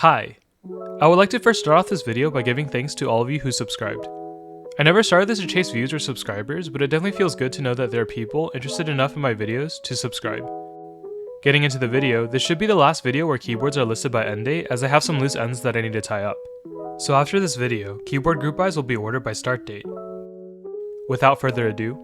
Hi! I would like to first start off this video by giving thanks to all of you who subscribed. I never started this to chase views or subscribers, but it definitely feels good to know that there are people interested enough in my videos to subscribe. Getting into the video, this should be the last video where keyboards are listed by end date as I have some loose ends that I need to tie up. So after this video, keyboard group buys will be ordered by start date. Without further ado,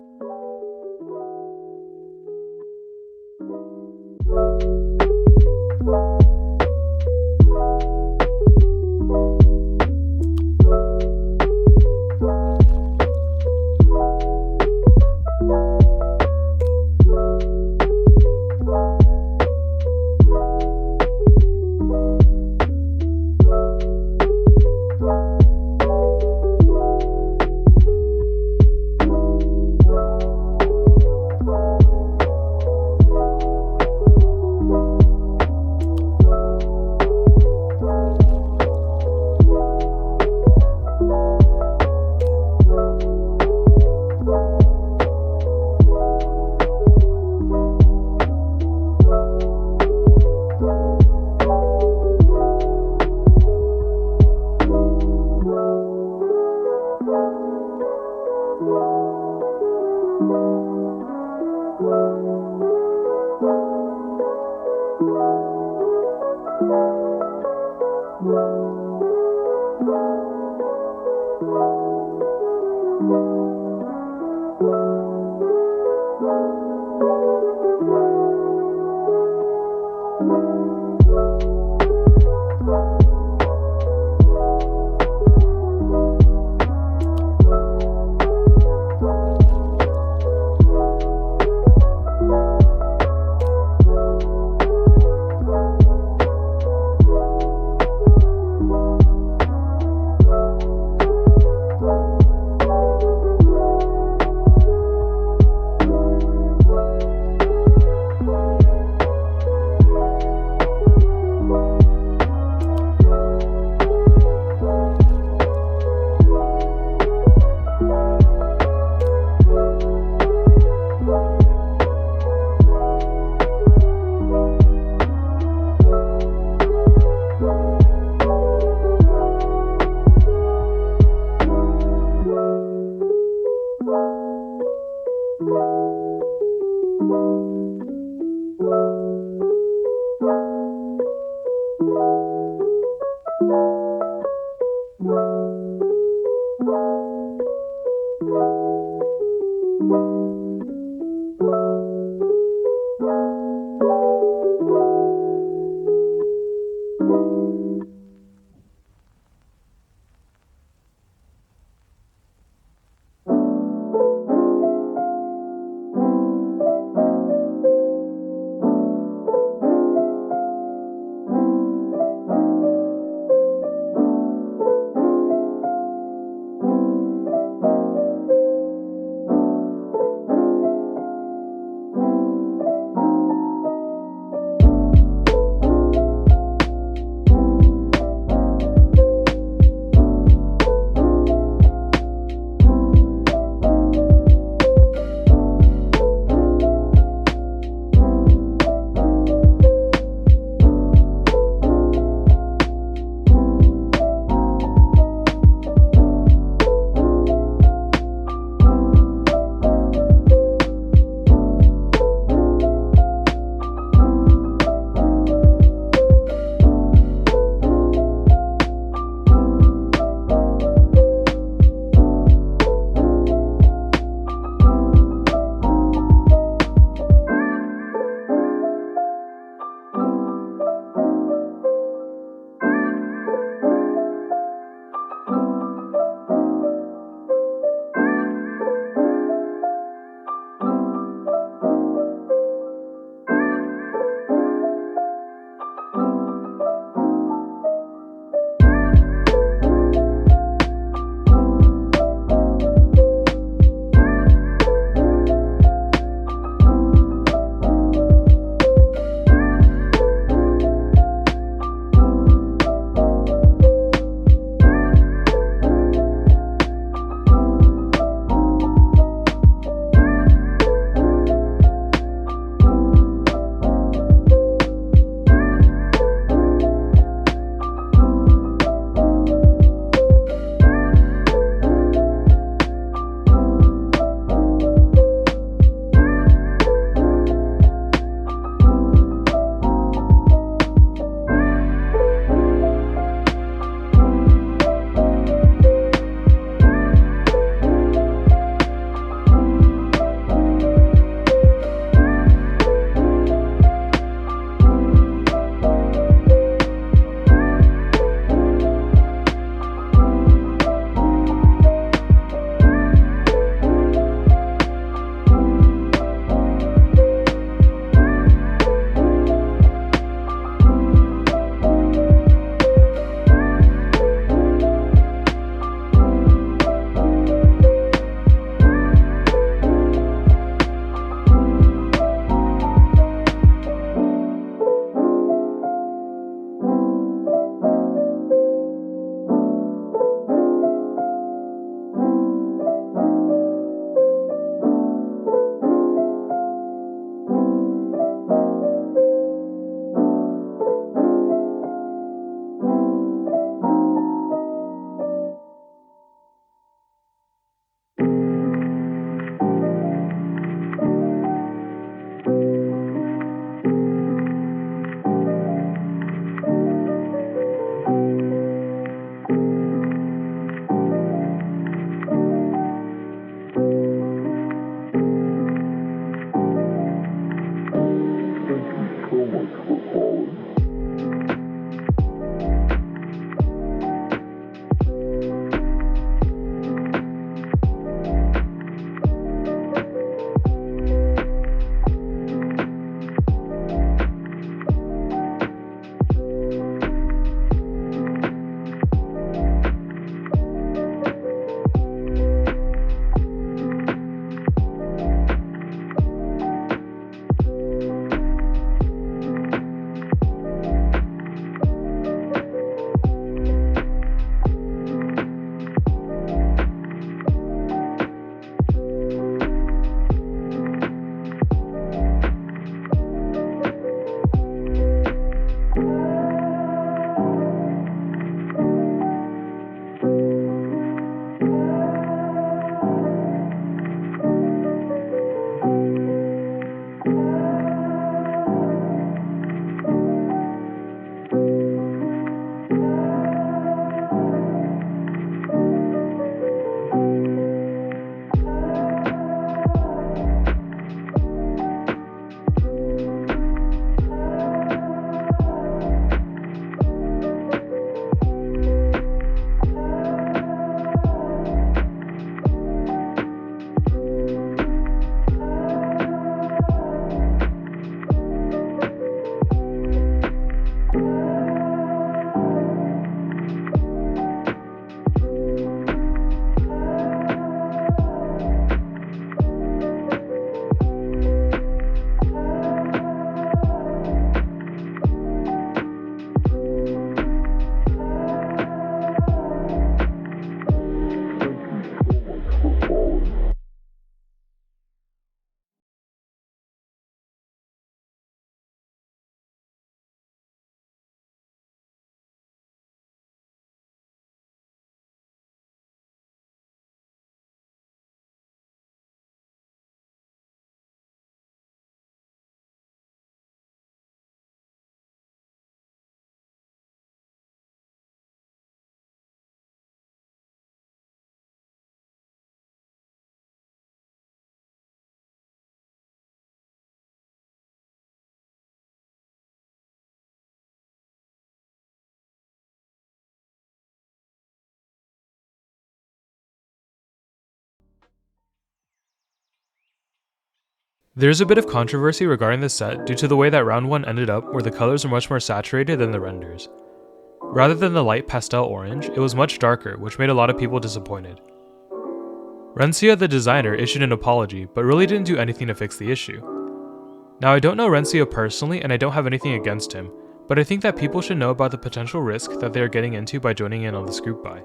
There's a bit of controversy regarding this set due to the way that round 1 ended up where the colors are much more saturated than the renders. Rather than the light pastel orange, it was much darker, which made a lot of people disappointed. Rensia the designer issued an apology, but really didn't do anything to fix the issue. Now I don't know Rensia personally and I don't have anything against him, but I think that people should know about the potential risk that they are getting into by joining in on this group buy.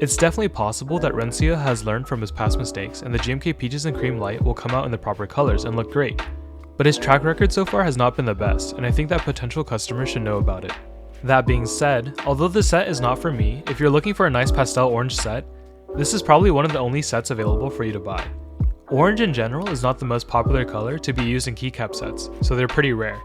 It's definitely possible that Rensia has learned from his past mistakes and the GMK Peaches and Cream Light will come out in the proper colors and look great, but his track record so far has not been the best and I think that potential customers should know about it. That being said, although this set is not for me, if you're looking for a nice pastel orange set, this is probably one of the only sets available for you to buy. Orange in general is not the most popular color to be used in keycap sets, so they're pretty rare.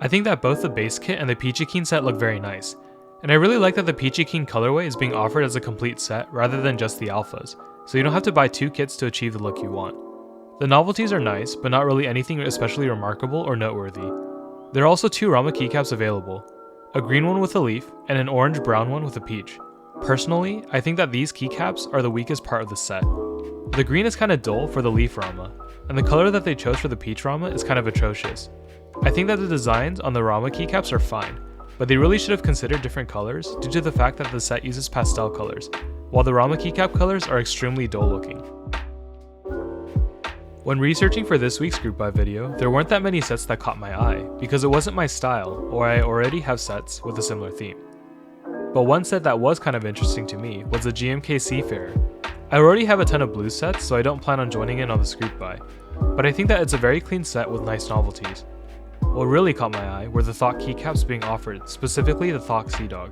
I think that both the base kit and the Peachy Keen set look very nice, and I really like that the Peachy Keen colorway is being offered as a complete set rather than just the alphas, so you don't have to buy 2 kits to achieve the look you want. The novelties are nice, but not really anything especially remarkable or noteworthy. There are also 2 Rama keycaps available, a green one with a leaf and an orange-brown one with a peach. Personally, I think that these keycaps are the weakest part of the set. The green is kinda dull for the leaf Rama, and the color that they chose for the peach Rama is kind of atrocious. I think that the designs on the Rama keycaps are fine, but they really should have considered different colors due to the fact that the set uses pastel colors, while the Rama keycap colors are extremely dull looking. When researching for this week's group buy video, there weren't that many sets that caught my eye, because it wasn't my style, or I already have sets with a similar theme. But one set that was kind of interesting to me was the GMK Seafarer. I already have a ton of blue sets, so I don't plan on joining in on this group buy, but I think that it's a very clean set with nice novelties. What really caught my eye were the Thought keycaps being offered, specifically the Thought Sea Dog.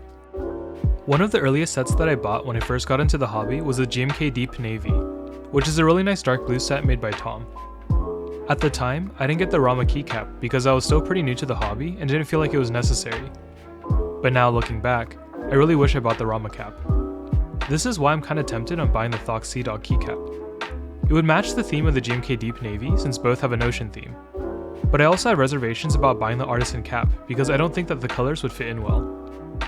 One of the earliest sets that I bought when I first got into the hobby was the GMK Deep Navy, which is a really nice dark blue set made by Tom. At the time, I didn't get the Rama keycap because I was still pretty new to the hobby and didn't feel like it was necessary. But now looking back, I really wish I bought the Rama cap. This is why I'm kinda tempted on buying the Thought Sea Dog keycap. It would match the theme of the GMK Deep Navy since both have an ocean theme. But I also had reservations about buying the Artisan cap because I don't think that the colors would fit in well.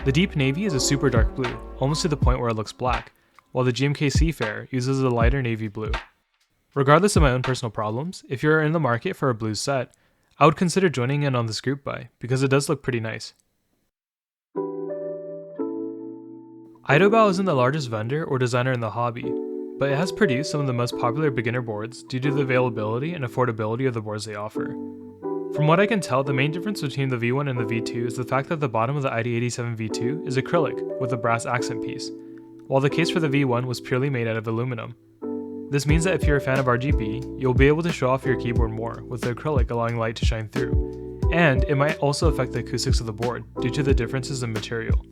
The Deep Navy is a super dark blue, almost to the point where it looks black, while the GMK Seafarer uses a lighter navy blue. Regardless of my own personal problems, if you're in the market for a blue set, I would consider joining in on this group buy because it does look pretty nice. IDOBAO isn't the largest vendor or designer in the hobby, but it has produced some of the most popular beginner boards due to the availability and affordability of the boards they offer. From what I can tell, the main difference between the V1 and the V2 is the fact that the bottom of the ID87 V2 is acrylic with a brass accent piece, while the case for the V1 was purely made out of aluminum. This means that if you're a fan of RGB, you'll be able to show off your keyboard more, with the acrylic allowing light to shine through, and it might also affect the acoustics of the board due to the differences in material.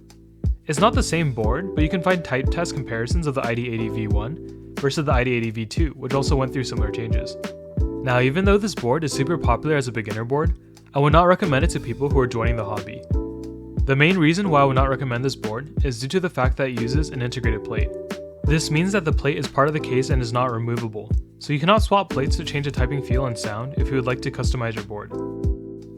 It's not the same board, but you can find type test comparisons of the ID80 V1 versus the ID80 V2, which also went through similar changes. Now, even though this board is super popular as a beginner board, I would not recommend it to people who are joining the hobby. The main reason why I would not recommend this board is due to the fact that it uses an integrated plate. This means that the plate is part of the case and is not removable, so you cannot swap plates to change the typing feel and sound if you would like to customize your board.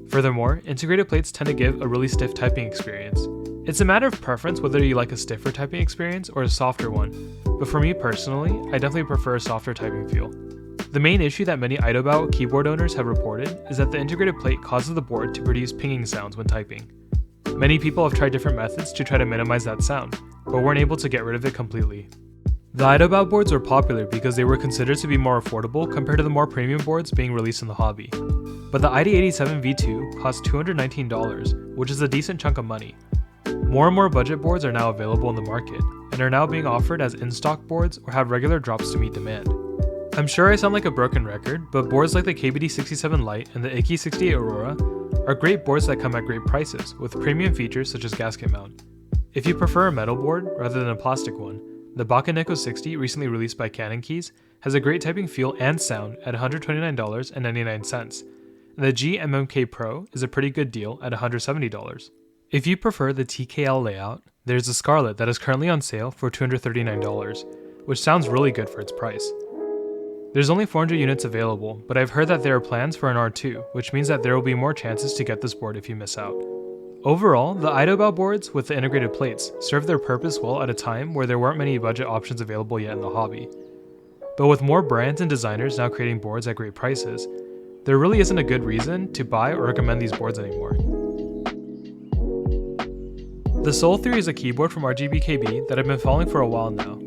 Furthermore, integrated plates tend to give a really stiff typing experience. It's a matter of preference whether you like a stiffer typing experience or a softer one, but for me personally, I definitely prefer a softer typing feel. The main issue that many IDOBAO keyboard owners have reported is that the integrated plate causes the board to produce pinging sounds when typing. Many people have tried different methods to try to minimize that sound, but weren't able to get rid of it completely. The IDOBAO boards were popular because they were considered to be more affordable compared to the more premium boards being released in the hobby. But the ID87 V2 cost $219, which is a decent chunk of money. More and more budget boards are now available in the market, and are now being offered as in-stock boards or have regular drops to meet demand. I'm sure I sound like a broken record, but boards like the KBD67 Lite and the Ikki68 Aurora are great boards that come at great prices, with premium features such as gasket mount. If you prefer a metal board rather than a plastic one, the Deko 60 recently released by Canon Keys has a great typing feel and sound at $129.99, and the GMK Pro is a pretty good deal at $170. If you prefer the TKL layout, there's a Scarlet that is currently on sale for $239, which sounds really good for its price. There's only 400 units available, but I've heard that there are plans for an R2, which means that there will be more chances to get this board if you miss out. Overall, the IDOBAO boards with the integrated plates served their purpose well at a time where there weren't many budget options available yet in the hobby. but with more brands and designers now creating boards at great prices, there really isn't a good reason to buy or recommend these boards anymore. The Soul 3 is a keyboard from RGBKB that I've been following for a while now.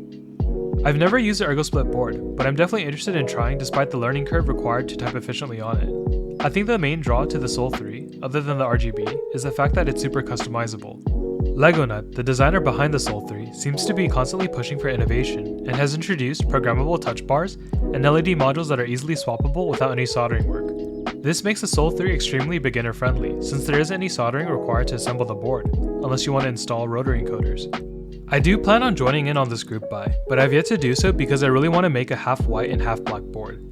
I've never used the ErgoSplit board, but I'm definitely interested in trying despite the learning curve required to type efficiently on it. I think the main draw to the Soul 3, other than the RGB, is the fact that it's super customizable. Legonut, the designer behind the Soul 3, seems to be constantly pushing for innovation and has introduced programmable touch bars and LED modules that are easily swappable without any soldering work. This makes the Soul 3 extremely beginner friendly since there isn't any soldering required to assemble the board, unless you want to install rotary encoders. I do plan on joining in on this group buy, but I've yet to do so because I really want to make a half white and half black board.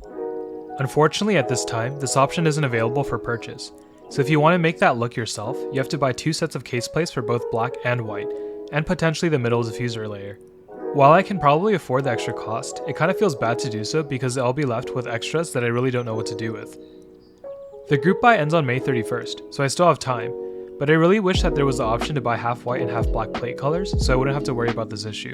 Unfortunately at this time, this option isn't available for purchase, so if you want to make that look yourself, you have to buy 2 sets of case plates for both black and white, and potentially the middle diffuser layer. While I can probably afford the extra cost, it kind of feels bad to do so because I'll be left with extras that I really don't know what to do with. The group buy ends on May 31st, so I still have time, but I really wish that there was the option to buy half white and half black plate colors so I wouldn't have to worry about this issue.